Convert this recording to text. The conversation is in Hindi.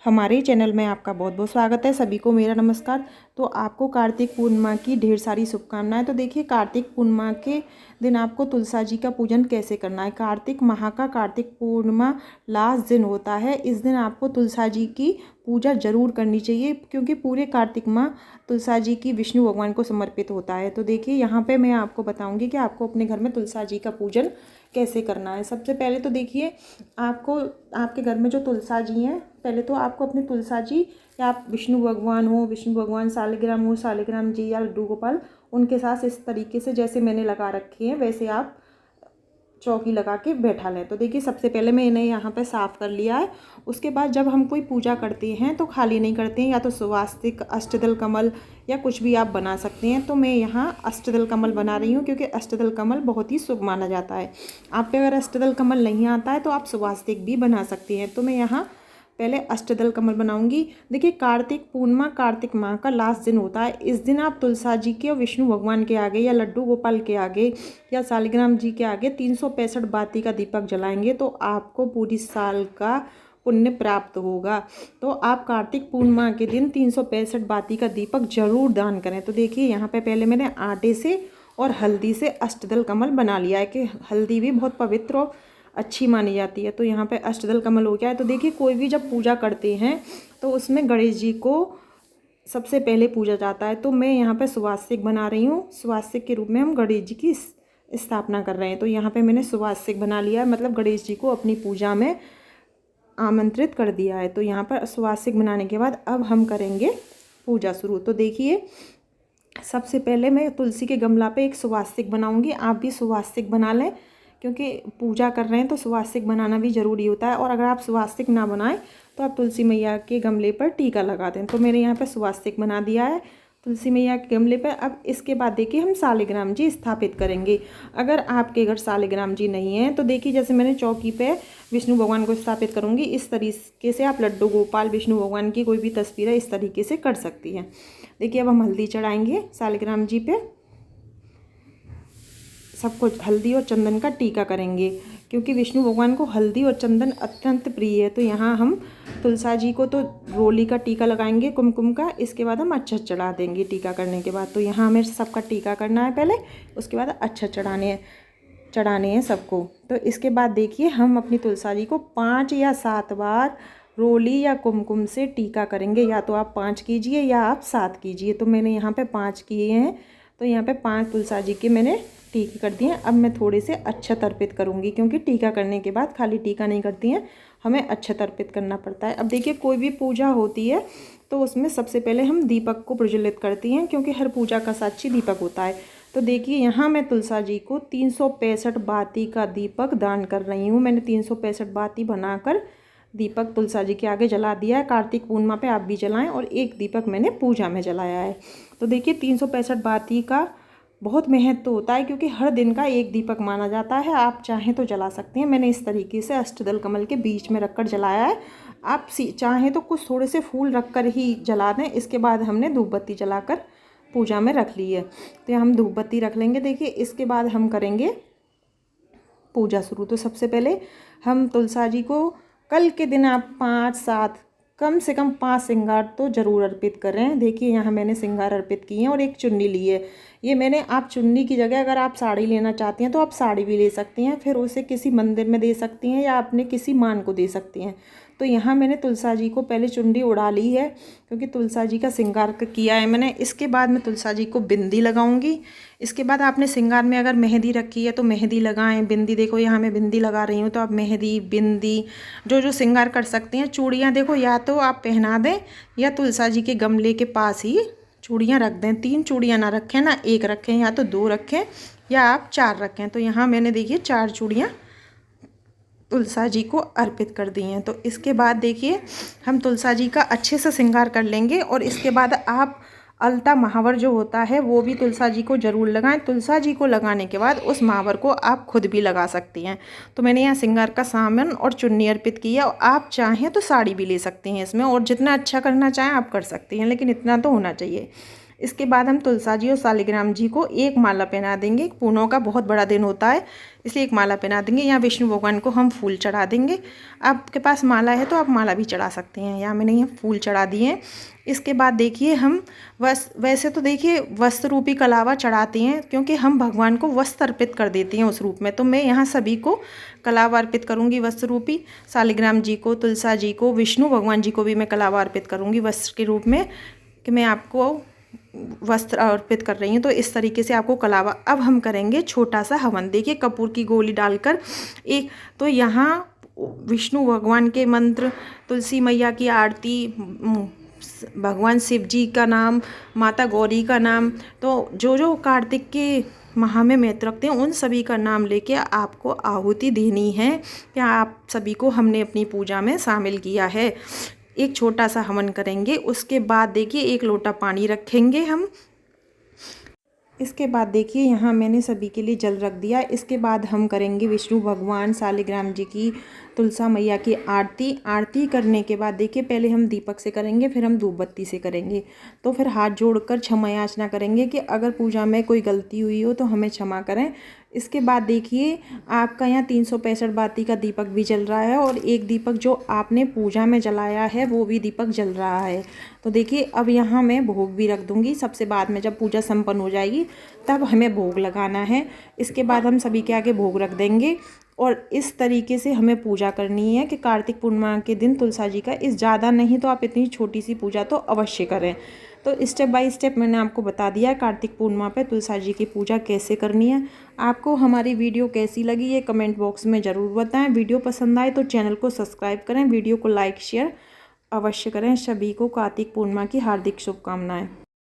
हमारे चैनल में आपका बहुत बहुत स्वागत है। सभी को मेरा नमस्कार। तो आपको कार्तिक पूर्णिमा की ढेर सारी शुभकामनाएं। तो देखिए, कार्तिक पूर्णिमा के दिन आपको तुलसा जी का पूजन कैसे करना है। कार्तिक माह का कार्तिक पूर्णिमा लास्ट दिन होता है। इस दिन आपको तुलसा जी की पूजा जरूर करनी चाहिए, क्योंकि पूरे कार्तिक माह तुलसा जी की विष्णु भगवान को समर्पित होता है। तो देखिए, यहाँ पे मैं आपको बताऊंगी कि आपको अपने घर में तुलसा जी का पूजन कैसे करना है। सबसे पहले तो देखिए, आपको आपके घर में जो तुलसा जी हैं, पहले तो आपको अपने तुलसा जी, या आप विष्णु भगवान हो, विष्णु भगवान सालिग्राम हो, सालिग्राम जी या लड्डू गोपाल, उनके साथ इस तरीके से जैसे मैंने लगा रखी है वैसे आप चौकी लगा के बैठा लें। तो देखिए, सबसे पहले मैं इन्हें यहाँ पे साफ़ कर लिया है। उसके बाद जब हम कोई पूजा करते हैं तो खाली नहीं करते हैं, या तो स्वास्तिक, अष्टदल कमल या कुछ भी आप बना सकते हैं। तो मैं यहाँ अष्टदल कमल बना रही हूँ, क्योंकि अष्टदल कमल बहुत ही शुभ माना जाता है। आप पे अगर अष्टदल कमल नहीं आता है तो आप स्वास्तिक भी बना सकते हैं। तो मैं यहाँ पहले अष्टदल कमल बनाऊंगी। देखिए, कार्तिक पूर्णिमा कार्तिक माह का लास्ट दिन होता है। इस दिन आप तुलसा जी के और विष्णु भगवान के आगे या लड्डू गोपाल के आगे या सालिग्राम जी के आगे 365 बाती का दीपक जलाएंगे तो आपको पूरी साल का पुण्य प्राप्त होगा। तो आप कार्तिक पूर्णिमा के दिन 365 बाती का दीपक जरूर दान करें। तो देखिए, यहाँ पे पहले मैंने आटे से और हल्दी से अष्टदल कमल बना लिया है, कि हल्दी भी बहुत पवित्र और अच्छी मानी जाती है। तो यहाँ पे अष्टदल कमल हो गया है। तो देखिए, कोई भी जब पूजा करते हैं तो उसमें गणेश जी को सबसे पहले पूजा जाता है। तो मैं यहाँ पे सुवास्तिक बना रही हूँ। सुवास्तिक के रूप में हम गणेश जी की स्थापना कर रहे हैं। तो यहाँ पे मैंने सुवास्तिक बना लिया है, मतलब गणेश जी को अपनी पूजा में आमंत्रित कर दिया है। तो यहाँ पर सुवास्तिक बनाने के बाद अब हम करेंगे पूजा शुरू। तो देखिए, सबसे पहले मैं तुलसी के गमला पे एक सुवास्तिक बनाऊंगी। आप भी सुवास्तिक बना लें, क्योंकि पूजा कर रहे हैं तो सुवास्तिक बनाना भी ज़रूरी होता है। और अगर आप सुवास्तिक ना बनाएं तो आप तुलसी मैया के गमले पर टीका लगा दें। तो मैंने यहाँ पे सुवास्तिक बना दिया है तुलसी मैया के गमले पर। अब इसके बाद देखिए, हम सालिग्राम जी स्थापित करेंगे। अगर आपके घर सालिग्राम जी नहीं है तो देखिए, जैसे मैंने चौकी पे विष्णु भगवान को स्थापित करूँगी, इस तरीके से आप लड्डू गोपाल, विष्णु भगवान की कोई भी तस्वीर है इस तरीके से कर सकती हैं। देखिए, अब हम हल्दी चढ़ाएंगे सालिग्राम जी पे। सबको हल्दी और चंदन का टीका करेंगे, क्योंकि विष्णु भगवान को हल्दी और चंदन अत्यंत प्रिय है। तो यहाँ हम तुलसा जी को तो रोली का टीका लगाएंगे, कुमकुम का। इसके बाद हम अक्षत चढ़ा देंगे टीका करने के बाद। तो यहाँ हमें सबका टीका करना है पहले, उसके बाद अक्षत चढ़ाने हैं सबको। तो इसके बाद देखिए, हम अपनी तुलसा जी को 5 या 7 बार रोली या कुमकुम से टीका करेंगे। या तो आप 5 कीजिए या आप 7 कीजिए। तो मैंने यहाँ पे 5 किए हैं। तो यहाँ पे 5 तुलसा जी के मैंने टीके कर दिए। अब मैं थोड़े से अक्षत अर्पित करूँगी, क्योंकि टीका करने के बाद खाली टीका नहीं करती हैं, हमें अक्षत अर्पित करना पड़ता है। अब देखिए, कोई भी पूजा होती है तो उसमें सबसे पहले हम दीपक को प्रज्वलित करती हैं, क्योंकि हर पूजा का साक्षी दीपक होता है। तो देखिए, यहाँ मैं तुलसा जी को 365 बाती का दीपक दान कर रही हूँ। मैंने 365 बाती बनाकर दीपक तुलसा जी के आगे जला दिया है। कार्तिक पूर्णिमा पे आप भी जलाएं। और एक दीपक मैंने पूजा में जलाया है। तो देखिए, 365 बाती का बहुत महत्व होता है, क्योंकि हर दिन का एक दीपक माना जाता है। आप चाहें तो जला सकते हैं। मैंने इस तरीके से अष्टदल कमल के बीच में रखकर जलाया है। आप चाहें तो कुछ थोड़े से फूल रखकर ही जला दें। इसके बाद हमने धूप बत्ती जलाकर पूजा में रख ली है। तो हम धूप बत्ती रख लेंगे। देखिए, इसके बाद हम करेंगे पूजा शुरू। तो सबसे पहले हम तुलसा जी को कल के दिन आप 5-7 कम से कम 5 श्रृंगार तो ज़रूर अर्पित करें। देखिए, यहाँ मैंने श्रृंगार अर्पित किए हैं और एक चुन्नी ली है। ये मैंने, आप चुन्नी की जगह अगर आप साड़ी लेना चाहती हैं तो आप साड़ी भी ले सकती हैं, फिर उसे किसी मंदिर में दे सकती हैं या अपने किसी मान को दे सकती हैं। तो यहाँ मैंने तुलसा जी को पहले चुन्नी उड़ा ली है, क्योंकि तुलसा जी का श्रृंगार किया है मैंने। इसके बाद मैं तुलसा जी को बिंदी लगाऊंगी। इसके बाद आपने श्रृंगार में अगर मेहंदी रखी है तो मेहंदी लगाएं। बिंदी देखो, यहाँ मैं बिंदी लगा रही हूँ, तो आप मेहंदी, बिंदी जो श्रृंगार कर सकती हैं। चूड़ियाँ देखो, या तो आप पहना दें या तुलसा जी के गमले के पास ही चूड़ियाँ रख दें। 3 चूड़ियाँ ना रखें, ना 1 रखें, या तो 2 रखें या आप 4 रखें। तो यहाँ मैंने देखिए 4 चूड़ियाँ तुलसा जी को अर्पित कर दी हैं। तो इसके बाद देखिए, हम तुलसा जी का अच्छे से श्रृंगार कर लेंगे। और इसके बाद आप अलता महावर जो होता है वो भी तुलसा जी को ज़रूर लगाएं। तुलसा जी को लगाने के बाद उस महावर को आप खुद भी लगा सकती हैं। तो मैंने यहाँ श्रृंगार का सामान और चुन्नी अर्पित किया। और आप चाहें तो साड़ी भी ले सकती हैं इसमें, और जितना अच्छा करना चाहें आप कर सकती हैं, लेकिन इतना तो होना चाहिए। इसके बाद हम तुलसा जी और शालिग्राम जी को एक माला पहना देंगे। पूर्णों का बहुत बड़ा दिन होता है, इसलिए एक माला पहना देंगे। यहाँ विष्णु भगवान को हम फूल चढ़ा देंगे। आपके पास माला है तो आप माला भी चढ़ा सकते हैं, यहाँ मैंने ये फूल चढ़ा दिए हैं। इसके बाद देखिए हम वैसे तो देखिए वस्त्र रूपी कलावा चढ़ाते हैं, क्योंकि हम भगवान को वस्त्र अर्पित कर देते हैं उस रूप में। तो मैं यहाँ सभी को कलावा अर्पित करूँगी वस्त्र रूपी। शालिग्राम जी को, तुलसा जी को, विष्णु भगवान जी को भी मैं कलावा अर्पित करूँगी वस्त्र के रूप में, कि मैं आपको वस्त्र अर्पित कर रही हूँ। तो इस तरीके से आपको कलावा। अब हम करेंगे छोटा सा हवन। देखिए कपूर की गोली डालकर एक, तो यहाँ विष्णु भगवान के मंत्र, तुलसी मैया की आरती, भगवान शिव जी का नाम, माता गौरी का नाम, तो जो जो कार्तिक के माह में व्रत रखते हैं उन सभी का नाम लेके आपको आहुति देनी है। क्या आप सभी को हमने अपनी पूजा में शामिल किया है। एक छोटा सा हवन करेंगे। उसके बाद देखिए एक लोटा पानी रखेंगे हम। इसके बाद देखिए यहाँ मैंने सभी के लिए जल रख दिया। इसके बाद हम करेंगे विष्णु भगवान, शालिग्राम जी की, तुलसा मैया की आरती। आरती करने के बाद देखिए पहले हम दीपक से करेंगे, फिर हम धूप बत्ती से करेंगे। तो फिर हाथ जोड़कर क्षमा याचना करेंगे कि अगर पूजा में कोई गलती हुई हो तो हमें क्षमा करें। इसके बाद देखिए आपका यहाँ 365 बाती का दीपक भी जल रहा है, और एक दीपक जो आपने पूजा में जलाया है वो भी दीपक जल रहा है। तो देखिए अब यहाँ मैं भोग भी रख दूँगी। सबसे बाद में जब पूजा संपन्न हो जाएगी तब हमें भोग लगाना है। इसके बाद हम सभी के आगे भोग रख देंगे। और इस तरीके से हमें पूजा करनी है कि कार्तिक पूर्णिमा के दिन तुलसा जी का, इस ज़्यादा नहीं तो आप इतनी छोटी सी पूजा तो अवश्य करें। तो स्टेप बाय स्टेप मैंने आपको बता दिया है कार्तिक पूर्णिमा पे तुलसा जी की पूजा कैसे करनी है। आपको हमारी वीडियो कैसी लगी ये कमेंट बॉक्स में ज़रूर बताएं। वीडियो पसंद आए तो चैनल को सब्सक्राइब करें, वीडियो को लाइक शेयर अवश्य करें। सभी को कार्तिक पूर्णिमा की हार्दिक शुभकामनाएं।